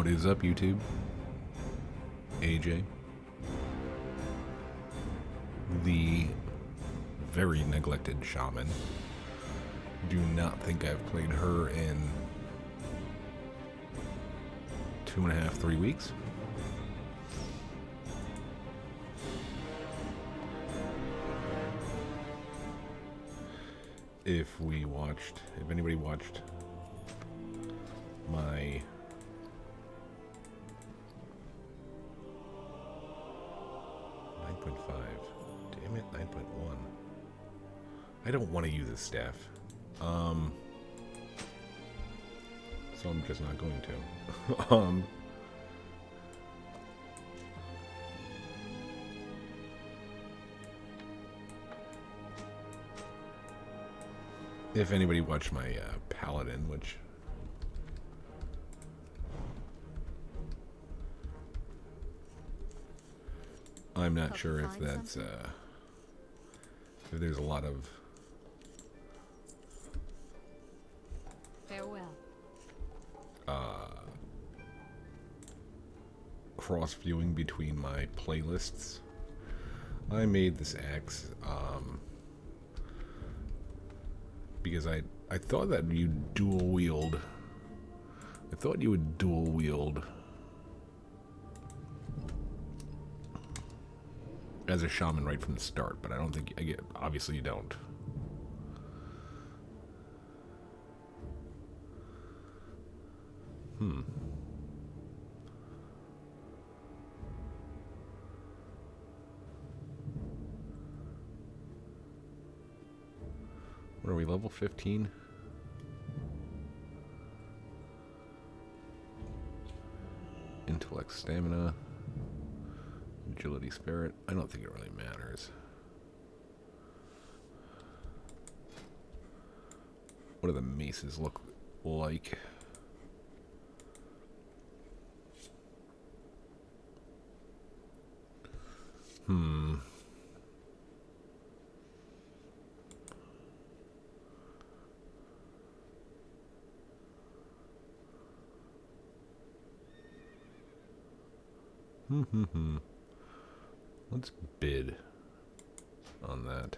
What is up, YouTube? AJ. The very neglected Shaman. Do not think I've played her in 2.5, 3 weeks. If anybody watched my damn it, 9.1. I don't want to use this staff. So I'm just not going to. If anybody watched my Paladin, which I'm not sure if that's if there's a lot of farewell cross viewing between my playlists. I made this axe because I thought that you dual wield. I thought you would dual wield as a shaman right from the start, but I don't think obviously you don't. What are we, level 15? Intellect, stamina, agility, spirit. I don't think it really matters. What do the maces look like? Let's bid on that.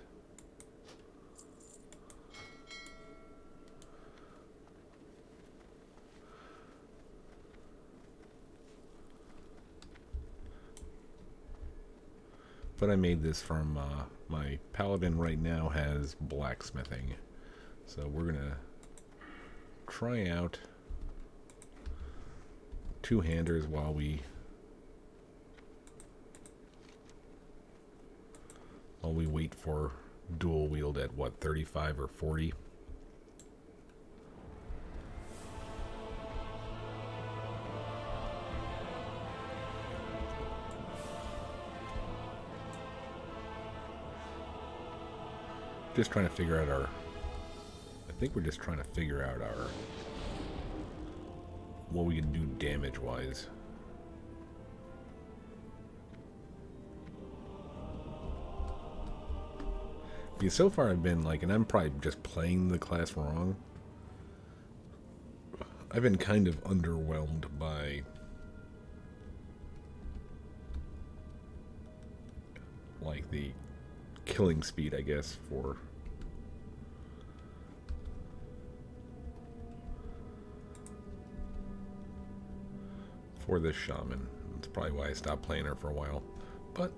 But I made this from my Paladin right now has blacksmithing. So we're gonna try out two-handers while we wait for dual wield at what, 35 or 40? Just trying to figure out I think we're just trying to figure out what we can do damage wise. Because so far I've been like, and I'm probably just playing the class wrong, I've been kind of underwhelmed by like the killing speed, I guess, for this shaman. That's probably why I stopped playing her for a while. But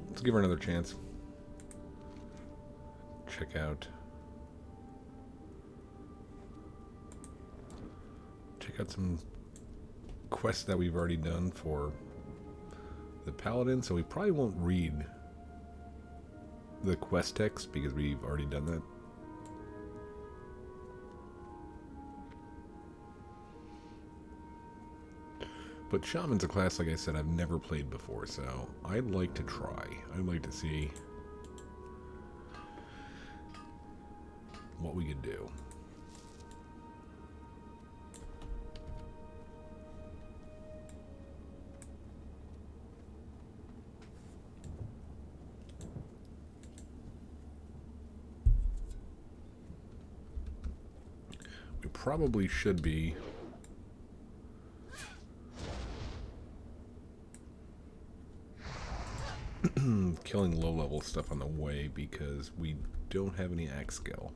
let's give her another chance. Check out some quests that we've already done for the Paladin, so we probably won't read the quest text because we've already done that. But Shaman's a class, like I said, I've never played before, so I'd like to try. I'd like to see what we could do. We probably should be killing low-level stuff on the way because we don't have any axe skill.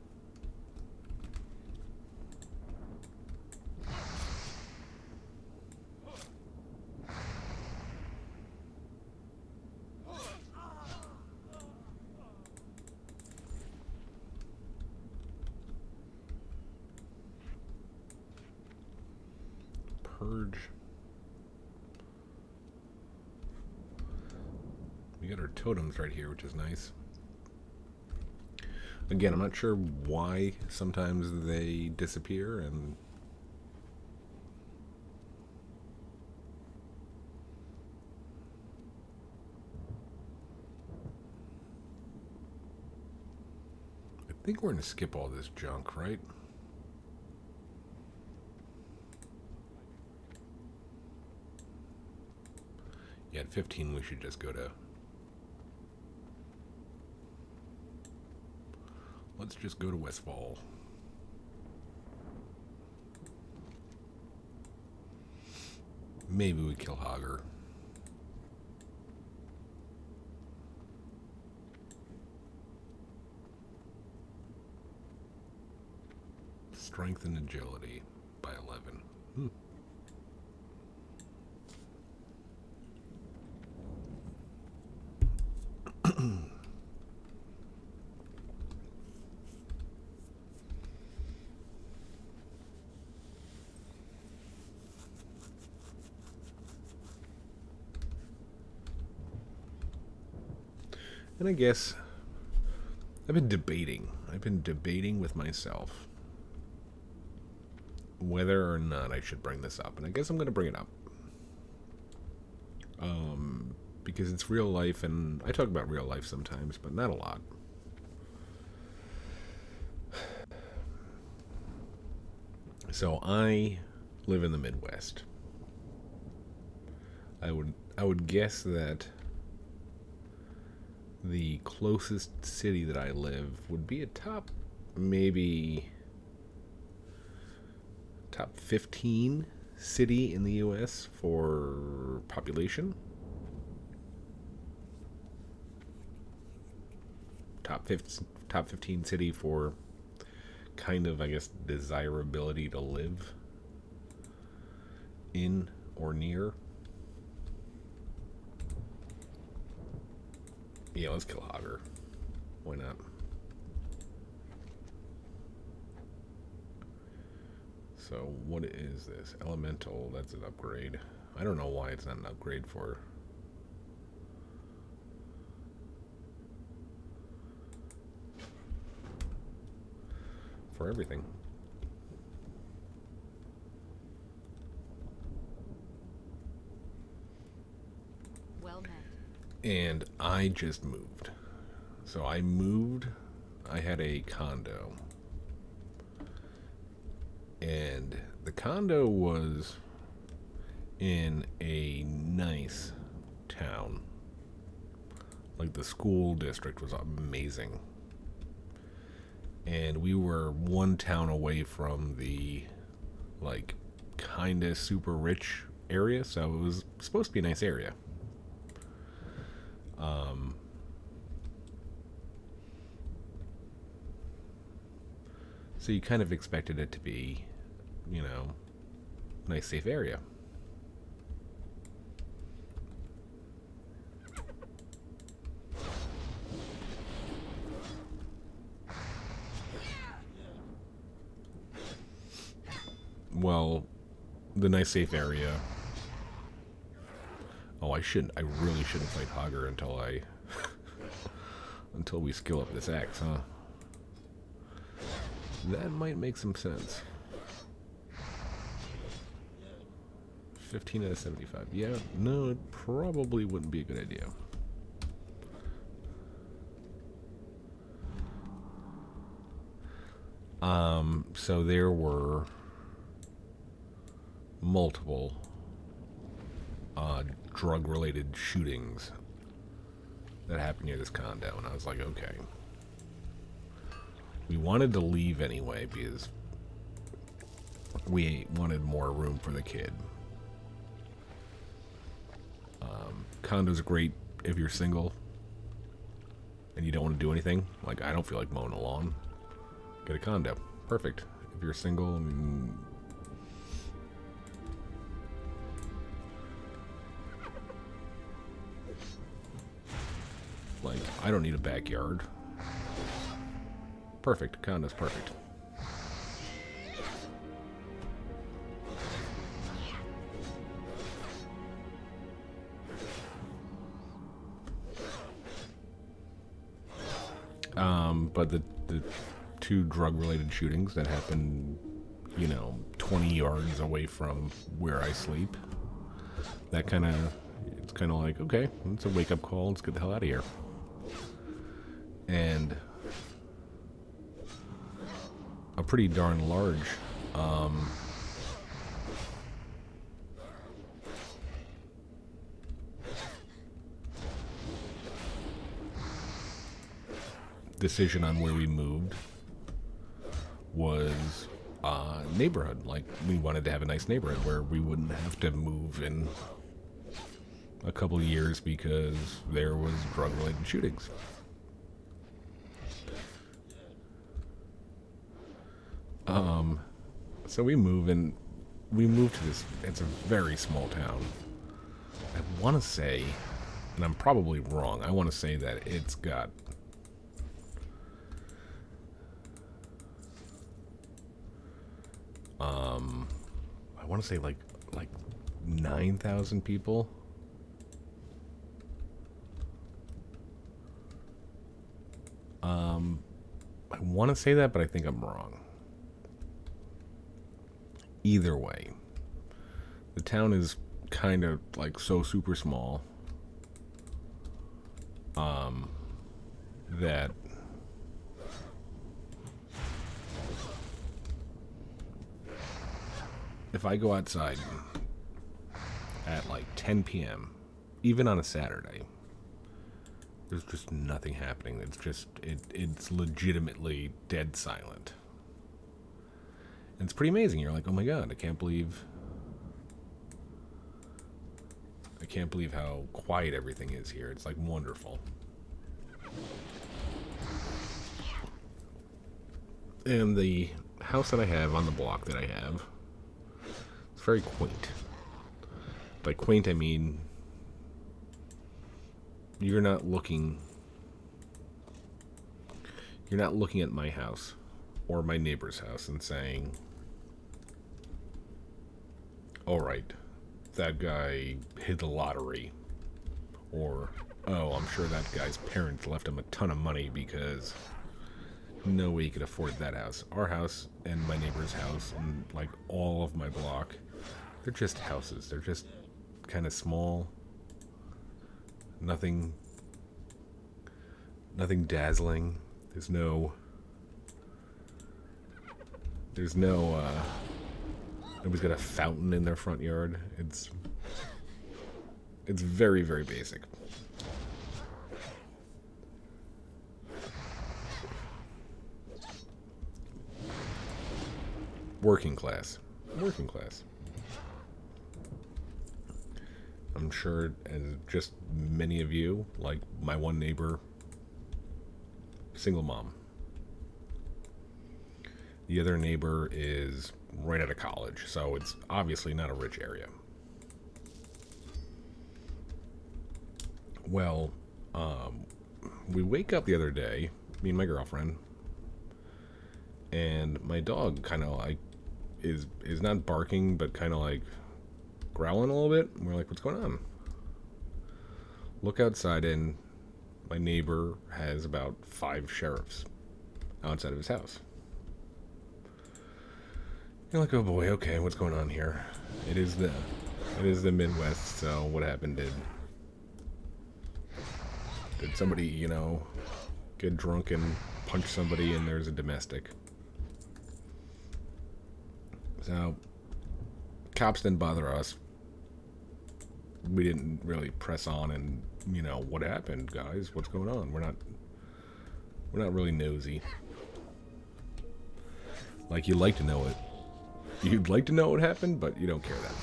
Purge. We got our totems right here, which is nice. Again, I'm not sure why sometimes they disappear, and I think we're going to skip all this junk, right? Yeah, at 15 we should just go to... Let's just go to Westfall. Maybe we kill Hogger. Strength and agility by 11. And I guess I've been debating with myself whether or not I should bring this up, and I guess I'm going to bring it up. Because it's real life, and I talk about real life sometimes, but not a lot. So I live in the Midwest. I would guess that the closest city that I live would be a top 15 city in the US for population. Top 15 city for kind of, I guess, desirability to live in or near. Yeah, let's kill Hogger. Why not? So, what is this? Elemental, that's an upgrade. I don't know why it's not an upgrade for... for everything. Well met. And I just moved. So I moved. I had a condo. And the condo was in a nice town. Like, the school district was amazing. And we were one town away from the, like, kinda super rich area, so it was supposed to be a nice area. So you kind of expected it to be, you know, nice safe area. Well, the nice safe area. Oh, I really shouldn't fight Hogger until until we skill up this axe, huh? That might make some sense. 15 out of 75. Yeah, no, it probably wouldn't be a good idea. So there were multiple drug-related shootings that happened near this condo, and I was like, okay. We wanted to leave anyway because we wanted more room for the kid. Condo's great if you're single and you don't want to do anything, like I don't feel like mowing a lawn, get a condo. Perfect. If you're single, I mean, like, I don't need a backyard. Perfect. Condo's perfect. But the two drug-related shootings that happened, 20 yards away from where I sleep, that kind of, it's kind of like, okay, it's a wake-up call. Let's get the hell out of here. And a pretty darn large decision on where we moved was neighborhood. Like, we wanted to have a nice neighborhood where we wouldn't have to move in a couple of years because there was drug-related shootings. So we move to this, it's a very small town. I want to say, and I'm probably wrong, I want to say that it's got I want to say like 9,000 people. I want to say that, but I think I'm wrong. Either way, the town is kind of like so super small that if I go outside at like 10 p.m., even on a Saturday, there's just nothing happening. It's legitimately dead silent. And it's pretty amazing. You're like, oh my god, I can't believe how quiet everything is here. It's like wonderful. And the house that I have on the block that I have, it's very quaint. By quaint, I mean you're not looking at my house or my neighbor's house and saying, all right, that guy hit the lottery, or, oh, I'm sure that guy's parents left him a ton of money because no way he could afford that house. Our house and my neighbor's house and like all of my block, they're just houses. They're just kind of small. Nothing dazzling. There's no nobody's got a fountain in their front yard. It's very, very basic. Working class. I'm sure, as just many of you, like my one neighbor, single mom. The other neighbor is right out of college, so it's obviously not a rich area. Well, we wake up the other day, me and my girlfriend, and my dog kind of like is not barking, but kind of like growling a little bit. And we're like, what's going on? Look outside, and my neighbor has about 5 sheriffs outside of his house. You're like, oh boy, okay, what's going on here? It is the Midwest, so what happened? Did somebody, get drunk and punch somebody and there's a domestic? So, cops didn't bother us. We didn't really press on and, what happened, guys? What's going on? We're not really nosy. Like, you'd like to know it. You'd like to know what happened, but you don't care that much.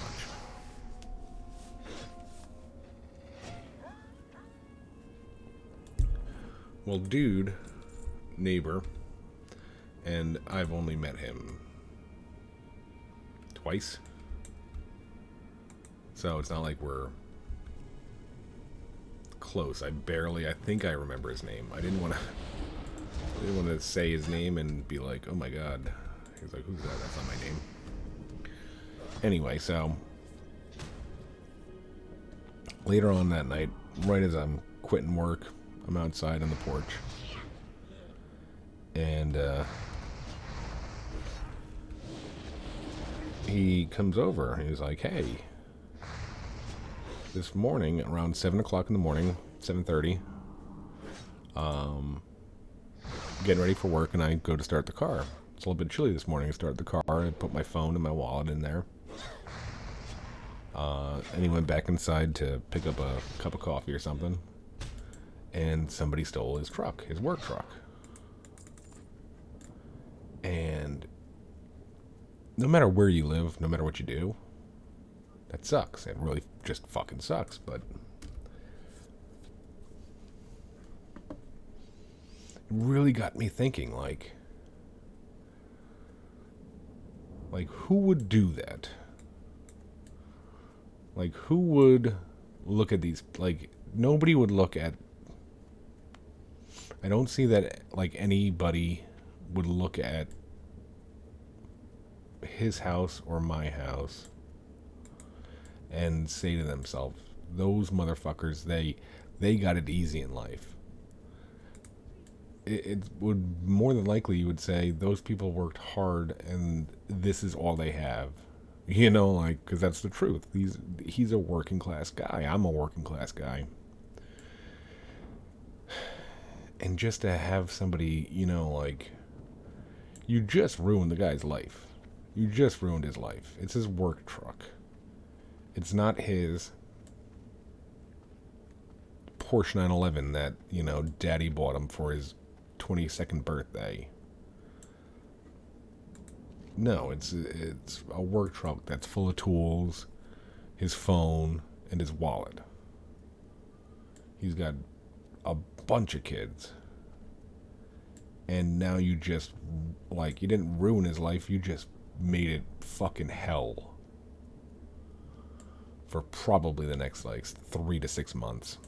Well, dude, neighbor, and I've only met him twice. So it's not like we're close. I think I remember his name. I didn't want to say his name and be like, oh my god. He's like, who's that? That's not my name. Anyway, so later on that night, right as I'm quitting work, I'm outside on the porch. And he comes over and he's like, hey, this morning around 7 o'clock in the morning, 7:30, getting ready for work, and I go to start the car. It's a little bit chilly this morning. I start the car, I put my phone and my wallet in there. And he went back inside to pick up a cup of coffee or something. And somebody stole his truck, his work truck. And no matter where you live, no matter what you do, that sucks. It really just fucking sucks, but it really got me thinking, like who would do that? Like, who would look at these, like, nobody would look at, I don't see that, like, anybody would look at his house or my house and say to themselves, those motherfuckers, they got it easy in life. It would, more than likely, you would say, those people worked hard and this is all they have. You know, like, because that's the truth. He's a working class guy. I'm a working class guy. And just to have somebody, you know, like, you just ruined the guy's life. You just ruined his life. It's his work truck. It's not his Porsche 911 that, you know, daddy bought him for his 22nd birthday. No, it's a work truck that's full of tools, his phone, and his wallet. He's got a bunch of kids. And now you just, like, you didn't ruin his life, you just made it fucking hell. For probably the next, like, 3 to 6 months.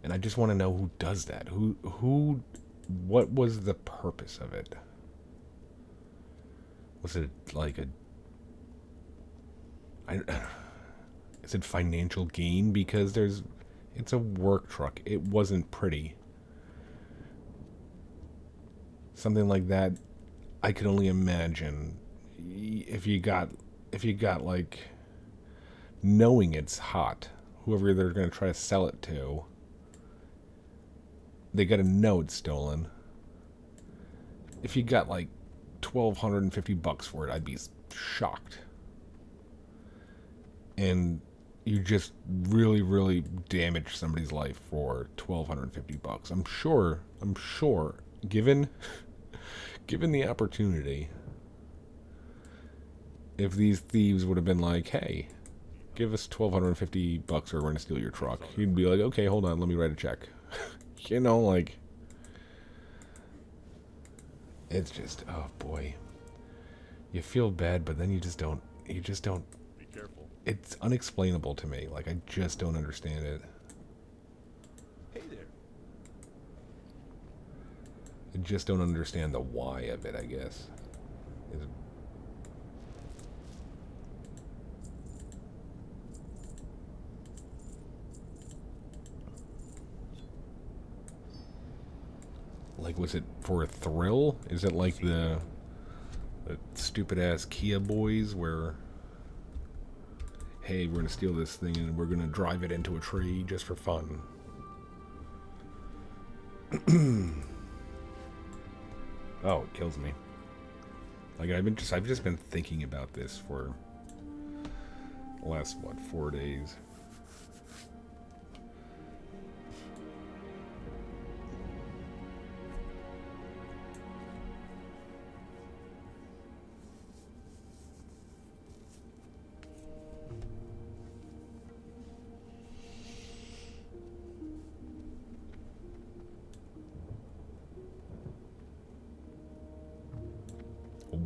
And I just want to know who does that. What was the purpose of it? Was it like is it financial gain? Because it's a work truck. It wasn't pretty. Something like that, I could only imagine if you got like, knowing it's hot, whoever they're going to try to sell it to, they got to know it's stolen. If you got like $1,250 for it, I'd be shocked. And you just really, really damaged somebody's life for $1,250. I'm sure, given the opportunity, if these thieves would have been like, hey, give us $1,250 or we're gonna steal your truck, he'd be like, okay, hold on, let me write a check. You know, like, it's just, oh boy. You feel bad, but then you just don't. Be careful. It's unexplainable to me. Like, I just don't understand it. Hey there. I just don't understand the why of it, I guess. Like, was it for a thrill? Is it like the stupid ass Kia boys where, hey, we're gonna steal this thing and we're gonna drive it into a tree just for fun? Oh, it kills me. Like, I've just been thinking about this for the last 4 days.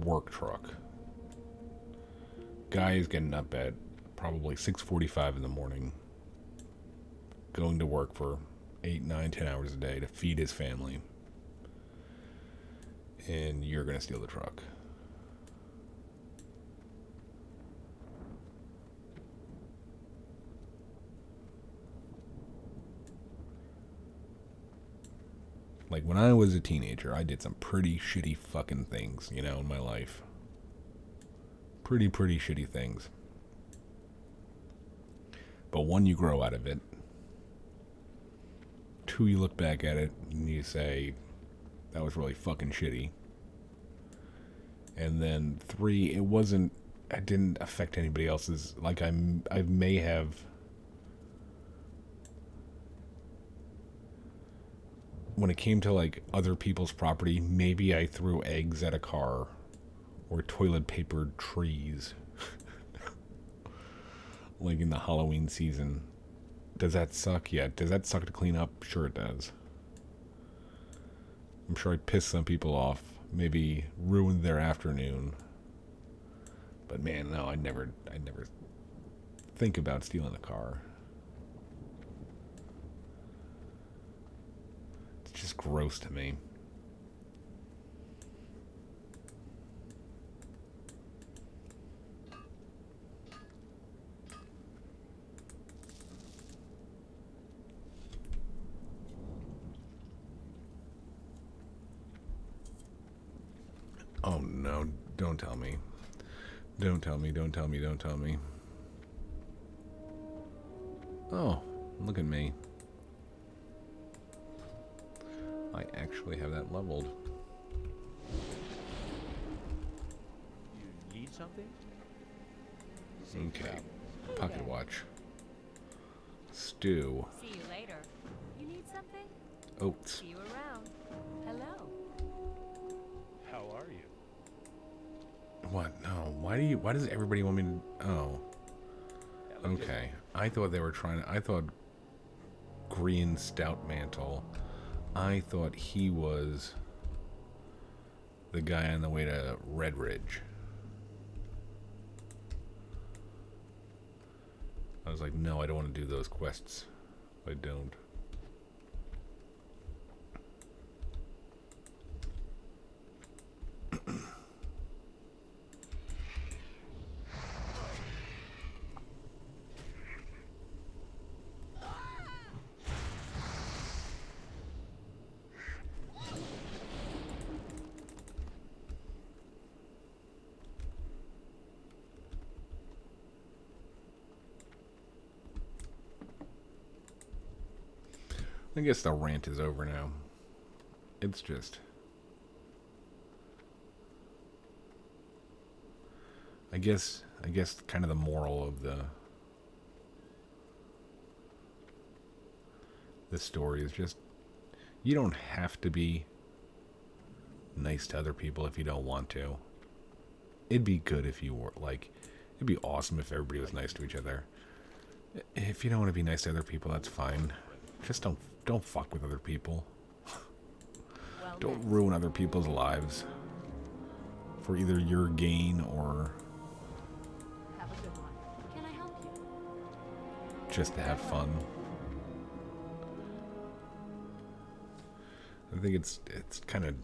work truck. Guy is getting up at probably 6:45 in the morning, going to work for 8, 9, 10 hours a day to feed his family. And you're going to steal the truck. Like, when I was a teenager, I did some pretty shitty fucking things, you know, in my life. Pretty shitty things. But one, you grow out of it. Two, you look back at it and you say, that was really fucking shitty. And then three, it didn't affect anybody else's. Like, I may have, when it came to like other people's property, maybe I threw eggs at a car or toilet papered trees. Like in the Halloween season. Does that suck? Yeah. Does that suck to clean up? Sure it does. I'm sure I pissed some people off. Maybe ruined their afternoon. But man, no, I'd never think about stealing a car. It's just gross to me. Oh no, don't tell me. Don't tell me, don't tell me, don't tell me. Oh, look at me. I actually have that leveled. You need something? Okay. Pocket watch. Stew. See you later. You need something? Oats. See you around. Hello. How are you? What? No. Why does everybody want me to... Oh. Okay. I thought they were trying to... I thought Green Stout Mantle. I thought he was the guy on the way to Red Ridge. I was like, no, I don't want to do those quests. I don't. I guess the rant is over now. It's just... I guess kind of the moral of the story is just, you don't have to be nice to other people if you don't want to. It'd be good if you were, like, it'd be awesome if everybody was nice to each other. If you don't want to be nice to other people, that's fine. Just don't fuck with other people. Well Don't met. ruin other people's lives for either your gain or Have a good one. Can I help you? just to have fun. I think it's kind of,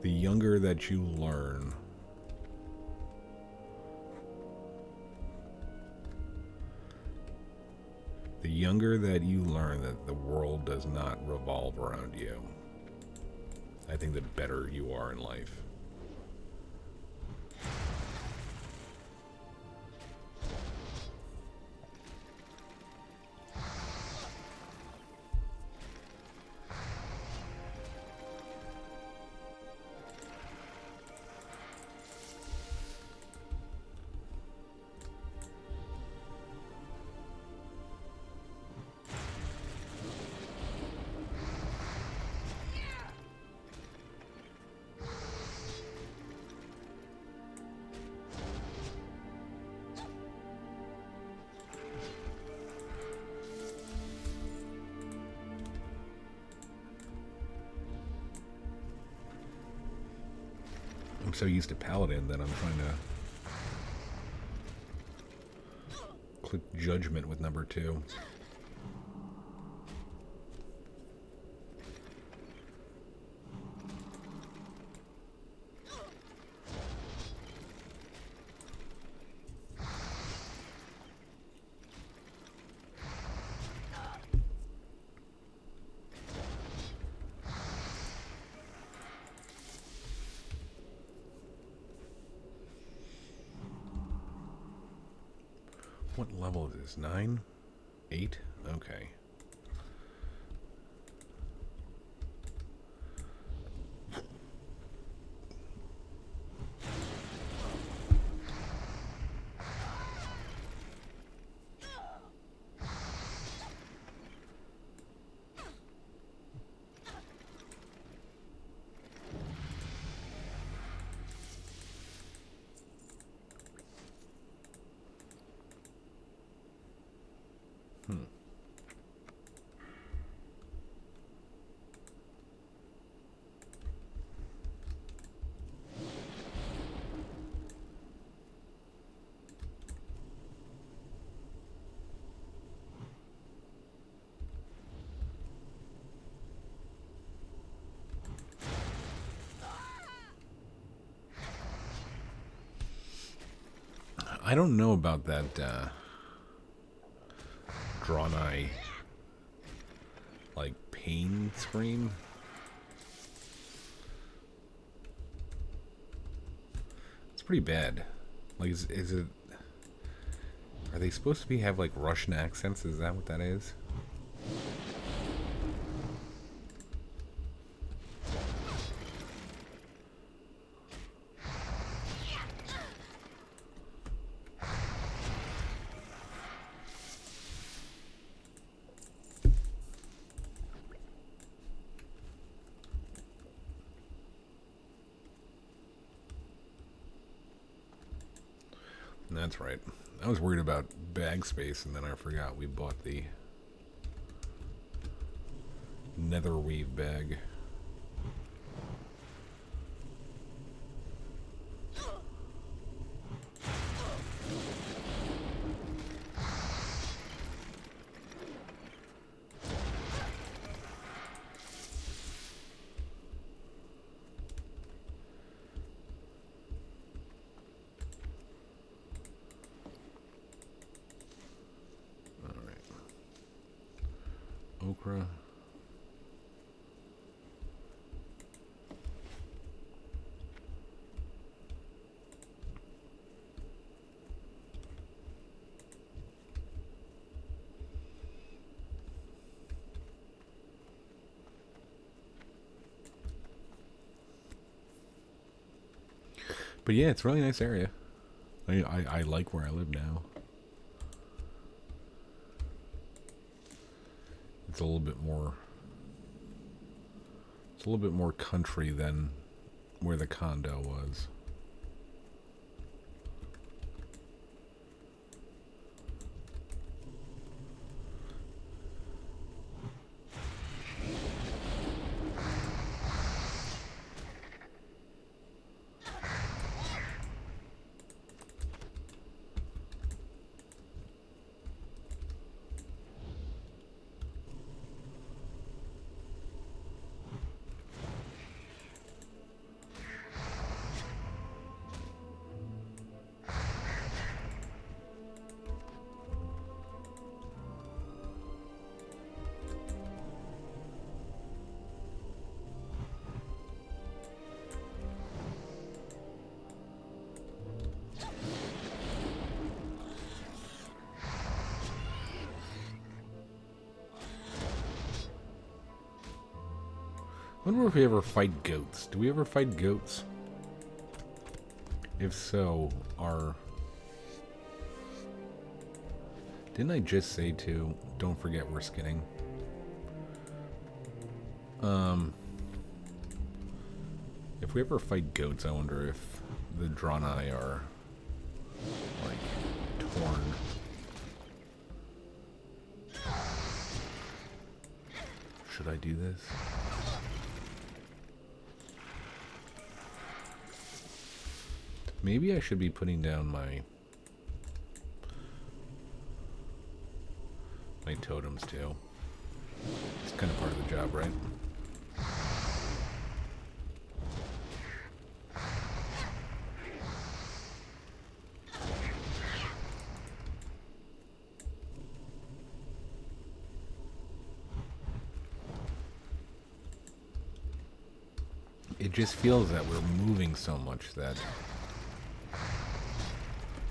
the younger that you learn, that the world does not revolve around you, I think the better you are in life. I'm so used to Paladin that I'm trying to click Judgment with number 2. What level is this? 9? 8? Okay. I don't know about that drawn eye, like, pain scream. It's pretty bad. Like, is it... Are they supposed to be have, like, Russian accents? Is that what that is? That's right. I was worried about bag space, and then I forgot we bought the nether weave bag. Okra. But yeah, it's a really nice area. I like where I live now. It's a little bit more... It's a little bit more country than where the condo was. I wonder if we ever fight goats. Do we ever fight goats? If so, didn't I just say to don't forget we're skinning? If we ever fight goats, I wonder if the drawn eye are, like, torn. Should I do this? Maybe I should be putting down my totems too. It's kind of part of the job, right? It just feels that we're moving so much that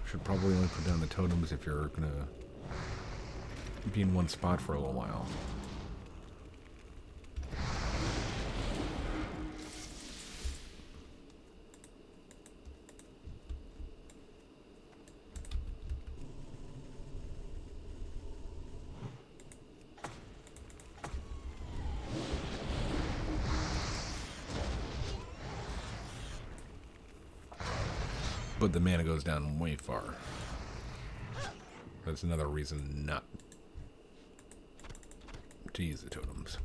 should probably only put down the totems if you're gonna be in one spot for a little while. But the mana goes down way far. That's another reason not to use the totems.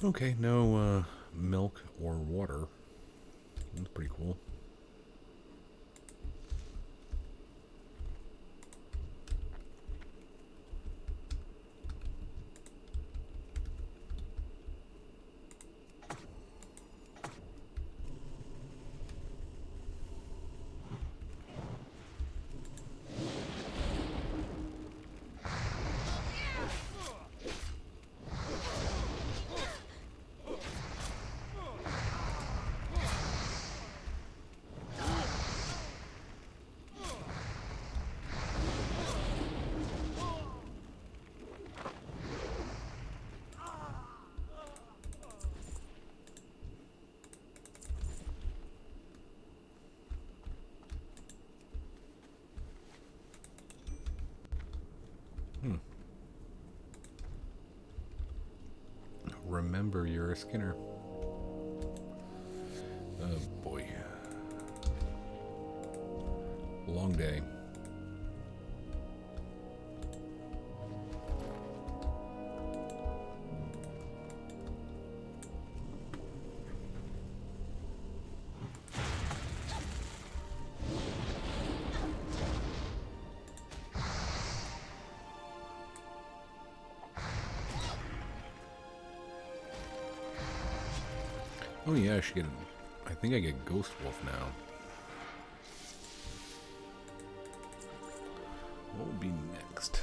Okay, no milk or water. That's pretty cool. Remember, you're a Skinner. Oh boy. Long day. Oh yeah, I should get. I think I get Ghost Wolf now. What will be next?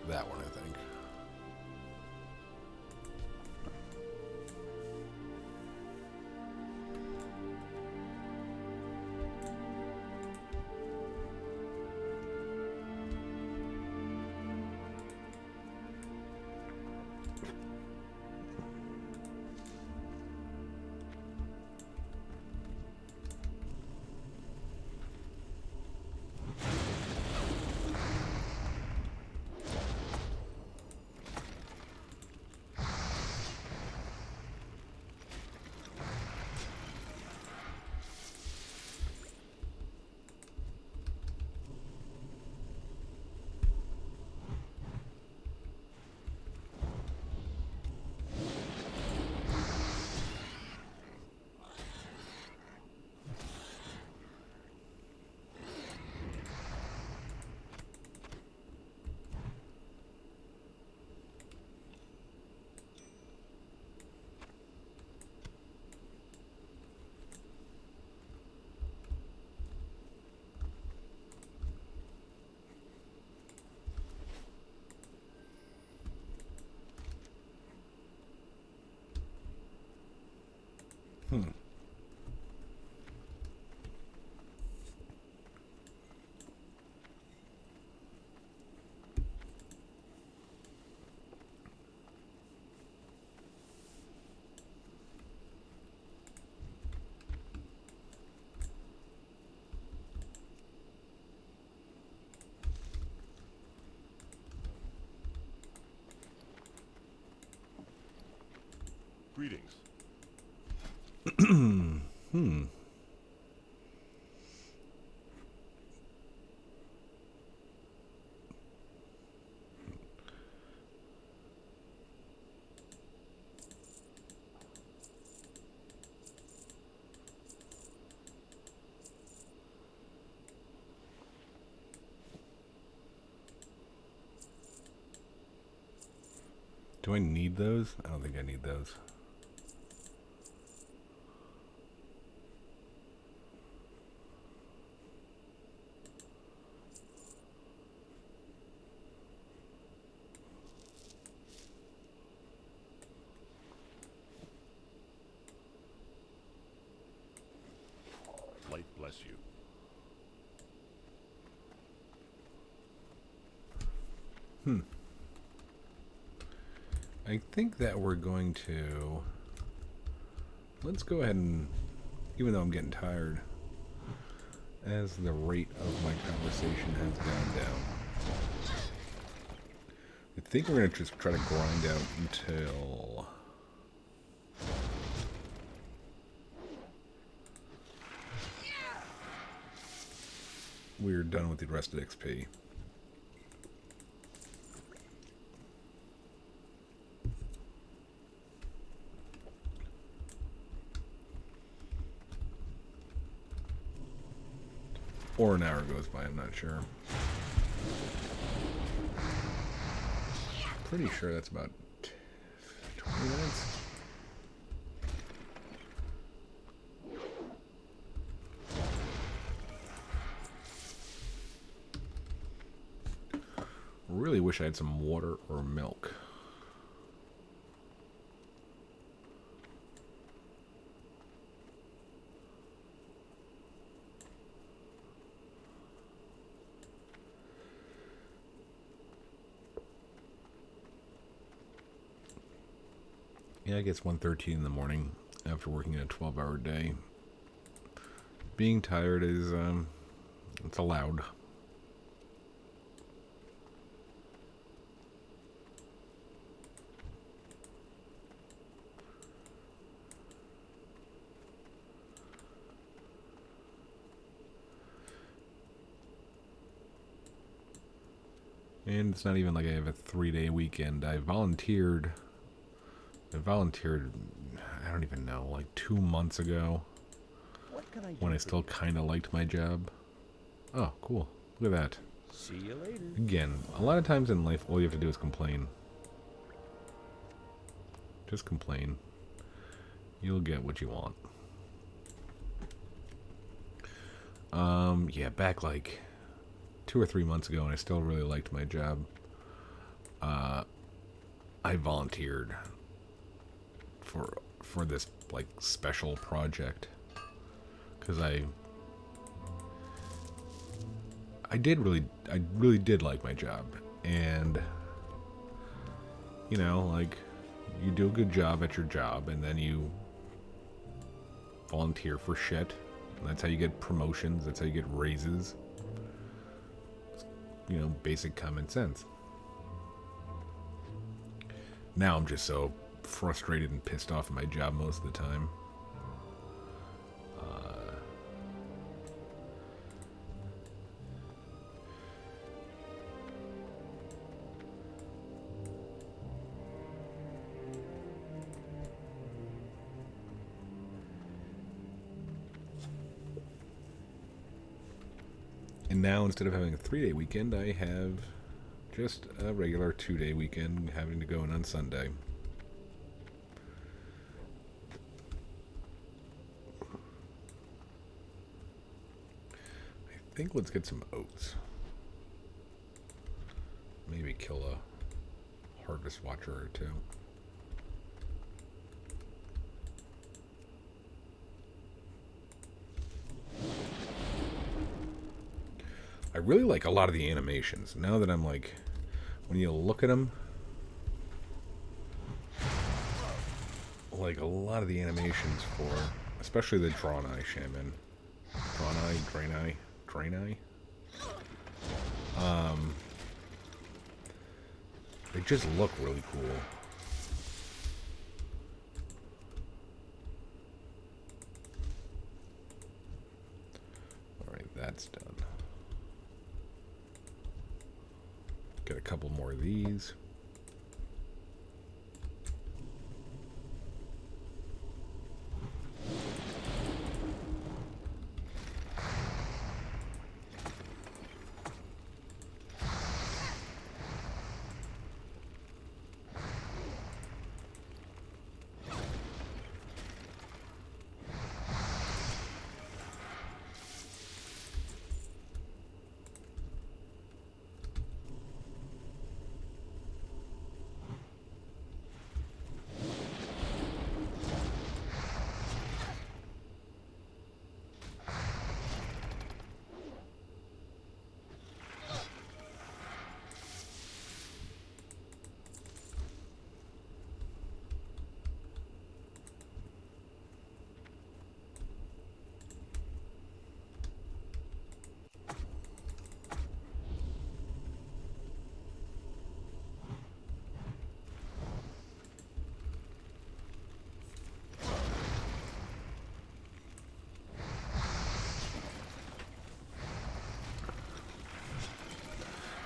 That one, I think. Hmm. Greetings. Hmm. Do I need those? I don't think I need those. Light bless you. Hmm. I think that we're going to... Let's go ahead and, even though I'm getting tired, as the rate of my conversation has gone down, I think we're going to just try to grind out until... we're done with the rest of XP. Or an hour goes by, I'm not sure. Pretty sure that's about 20 minutes. Really wish I had some water or milk. Yeah, I guess 1:13 in the morning after working a 12-hour day. Being tired is, it's allowed. And it's not even like I have a 3-day weekend. I volunteered, I don't even know, like 2 months ago. What can I do When I for still you? kind of liked my job. Oh, cool. Look at that. See you later. Again, a lot of times in life, all you have to do is complain. Just complain. You'll get what you want. Yeah, back like 2 or 3 months ago, and I still really liked my job. I volunteered for this like special project because I really did like my job, and you know, like, you do a good job at your job, and then you volunteer for shit, and that's how you get promotions, that's how you get raises. You know, basic common sense. Now I'm just so frustrated and pissed off at my job most of the time. And now, instead of having a 3-day weekend, I have just a regular 2-day weekend, having to go in on Sunday. I think let's get some oats. Maybe kill a harvest watcher or two. I really like a lot of the animations. Now that I'm like, when you look at them, like a lot of the animations for, especially the Drawn Eye Shaman. Drawn Eye, Drain Eye, Drain Eye. They just look really cool. Alright, that's done. Get a couple more of these.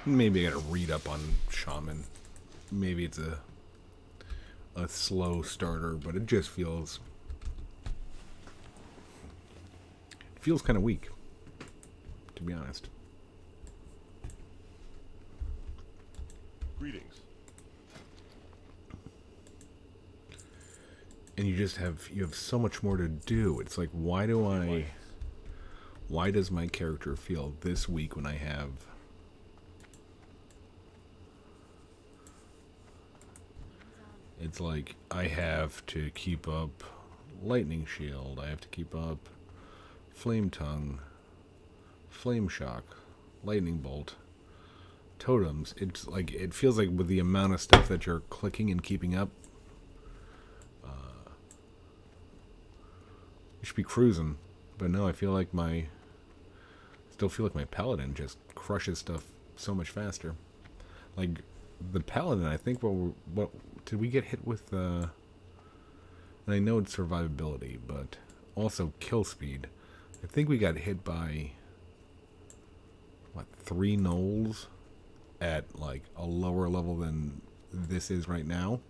Maybe I gotta read up on Shaman. Maybe it's a slow starter, but it just feels kind of weak, to be honest. Greetings. And you have so much more to do. It's like, why does my character feel this weak when I have it's like I have to keep up Lightning Shield, I have to keep up Flame Tongue, Flame Shock, Lightning Bolt, Totems. It's like, it feels like with the amount of stuff that you're clicking and keeping up, you should be cruising. But no, I still feel like my Paladin just crushes stuff so much faster. Like, the Paladin, I think, what did we get hit with? And I know it's survivability, but also kill speed. I think we got hit by, what, 3 gnolls at like a lower level than this is right now.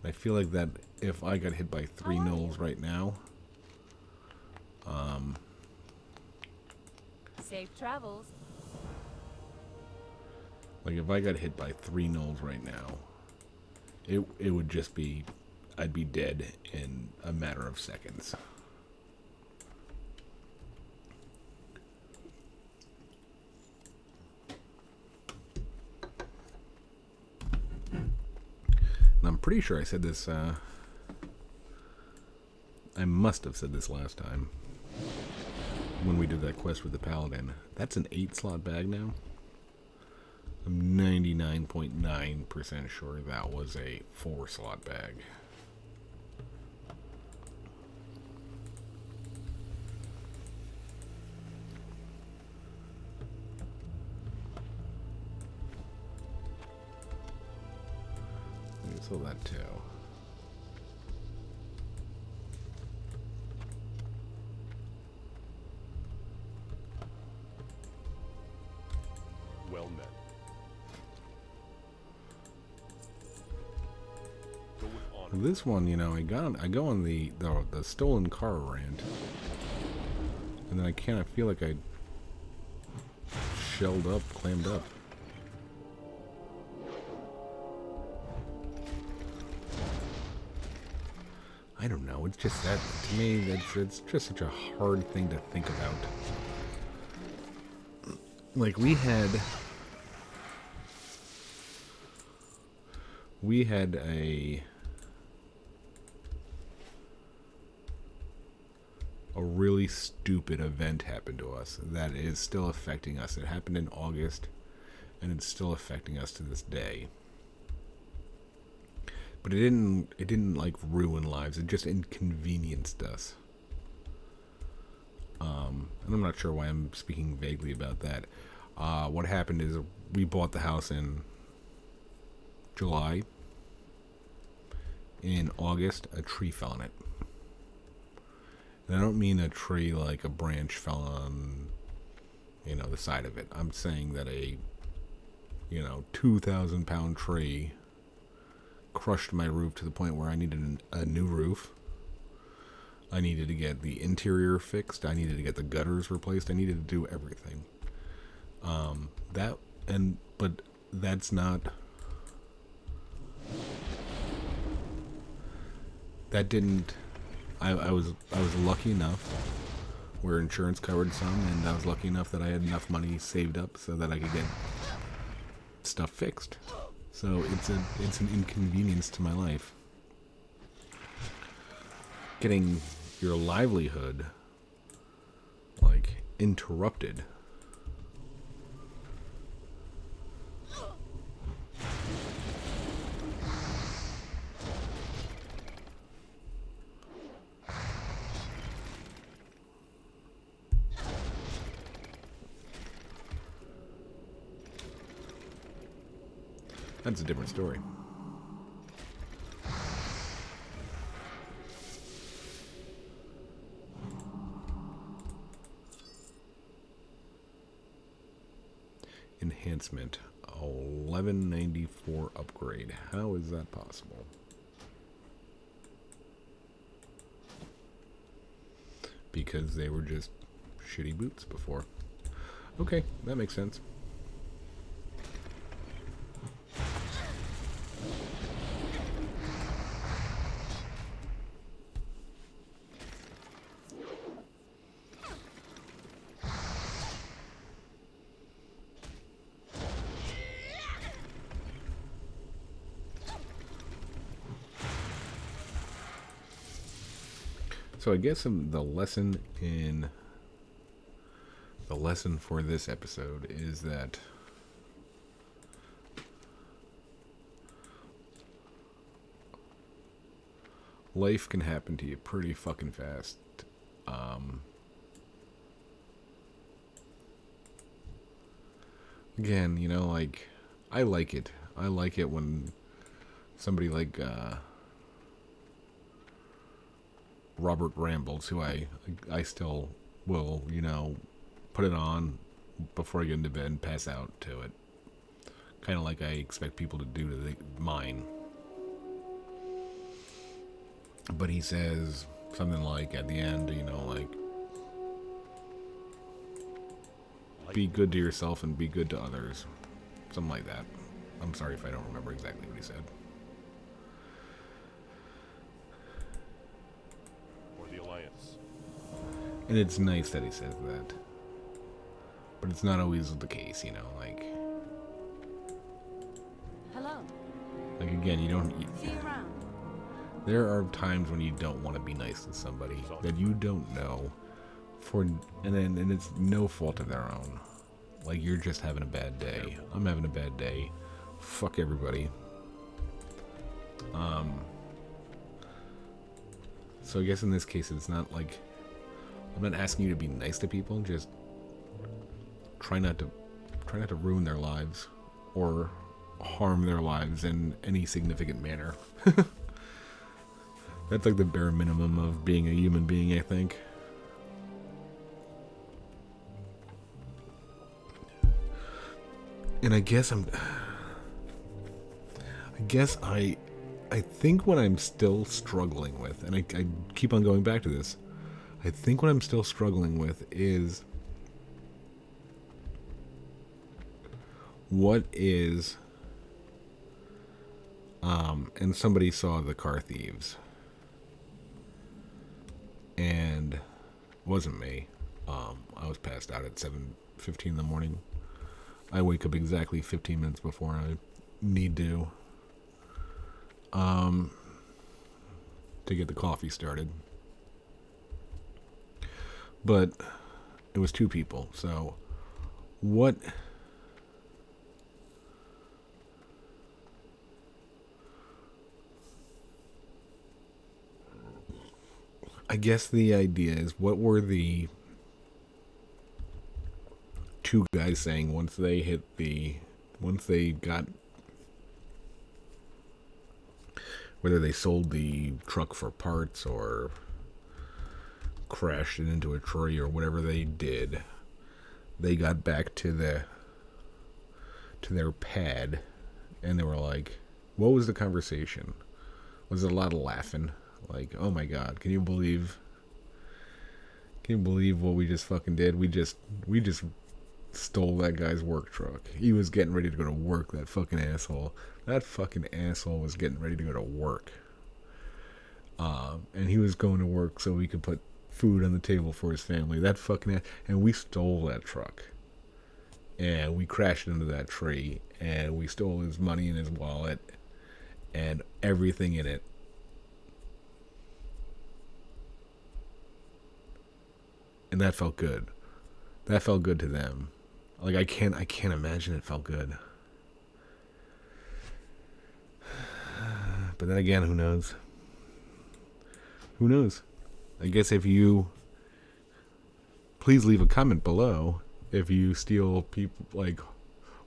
I feel like that if I got hit by 3 gnolls right now, Safe travels. like if I got hit by 3 gnolls right now, it would just be, I'd be dead in a matter of seconds. And I'm pretty sure I said this, I must have said this last time when we did that quest with the Paladin. That's an 8-slot bag now. I'm 99.9% sure that was a 4-slot bag. So that too. Well met. Go with honor. This one, you know, I go on the stolen car rant, and then I feel like I clammed up. I don't know. It's just that, to me, it's just such a hard thing to think about. Like, we had a really stupid event happened to us that is still affecting us. It happened in August, and it's still affecting us to this day. But it didn't like ruin lives. It just inconvenienced us. And I'm not sure why I'm speaking vaguely about that. What happened is we bought the house in July. In August, a tree fell on it. And I don't mean a tree like a branch fell on, the side of it. I'm saying that a, 2,000-pound tree crushed my roof to the point where I needed a new roof. I needed to get the interior fixed. I needed to get the gutters replaced. I needed to do everything. But that's not. That didn't. I was lucky enough where insurance covered some, and I was lucky enough that I had enough money saved up so that I could get stuff fixed. So it's an inconvenience to my life. Getting your livelihood interrupted. That's a different story. Enhancement 1194 upgrade. How is that possible? Because they were just shitty boots before. Okay, that makes sense. So I guess the lesson for this episode is that life can happen to you pretty fucking fast. Again, I like it. I like it when somebody like Robert Rambles, who I still will, put it on before I get into bed and pass out to it. Kind of like I expect people to do to mine. But he says something like at the end, be good to yourself and be good to others. Something like that. I'm sorry if I don't remember exactly what he said. And it's nice that he says that. But it's not always the case, Hello. Again, you don't. See you around. There are times when you don't want to be nice to somebody that you don't know, and it's no fault of their own. Like, you're just having a bad day. I'm having a bad day. Fuck everybody. So I guess in this case, it's not like I'm not asking you to be nice to people. Just try not to ruin their lives or harm their lives in any significant manner. That's like the bare minimum of being a human being, I think. And I think what I'm still struggling with, and I keep on going back to this, I think what I'm still struggling with is what is, and somebody saw the car thieves, and it wasn't me. I was passed out at 7:15 in the morning. I wake up exactly 15 minutes before I need to get the coffee started. But it was 2 people. So what? I guess the idea is, what were the 2 guys saying once they got, whether they sold the truck for parts or crashed it into a tree or whatever they did, they got back to their pad, and they were like, what was the conversation? Was it a lot of laughing? Like, oh my god, can you believe what we just fucking did? We just stole that guy's work truck. He was getting ready to go to work, that fucking asshole. That fucking asshole was getting ready to go to work. And he was going to work so he could put food on the table for his family. That fucking and we stole that truck. And we crashed into that tree, and we stole his money and his wallet and everything in it. And that felt good. That felt good to them. Like, I can't imagine it felt good. But then again, who knows? Who knows? I guess if you, please leave a comment below if you steal people, like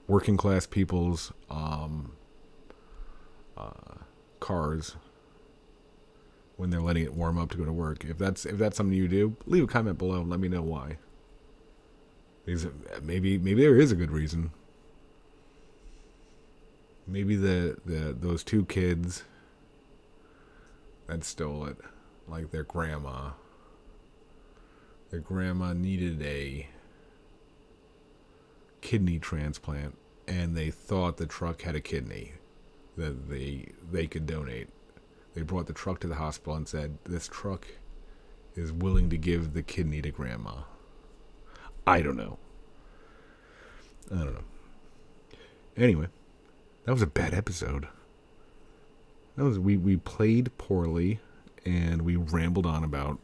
working class people's cars when they're letting it warm up to go to work. If that's something you do, leave a comment below and let me know why. Because maybe there is a good reason. Maybe those 2 kids that stole it, like their grandma needed a kidney transplant, and they thought the truck had a kidney that they could donate. They brought the truck to the hospital and said, this truck is willing to give the kidney to grandma. I don't know. Anyway, that was a bad episode. We played poorly, and we rambled on about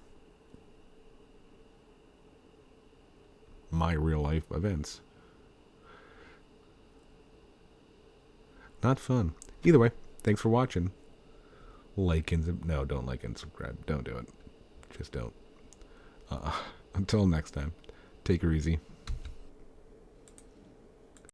my real life events. Not fun. Either way, thanks for watching. Don't like and subscribe. Don't do it. Just don't. Until next time, take her easy.